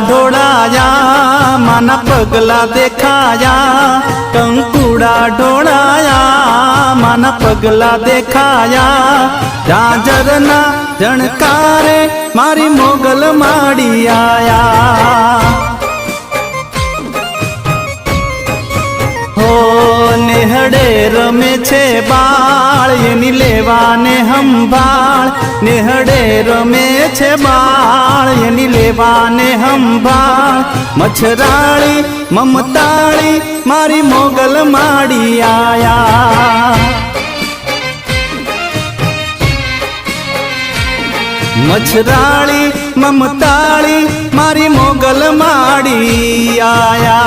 ढोड़ाया माना पगला देखाया, कंकुड़ा ढोड़ाया माना पगला देखाया। झांझरना झणकारे मारी मोगल माड़ी आया। हो नेहड़े रमे छे बाळ एनी लेवाने संभाळ, नेहड़े रमे छे बाळ एनी लेवाने संभाळ। मछराळी ममताळी मारी मोगल माड़ी आया। मछराळी ममताळी मारी मोगल माड़ी आया।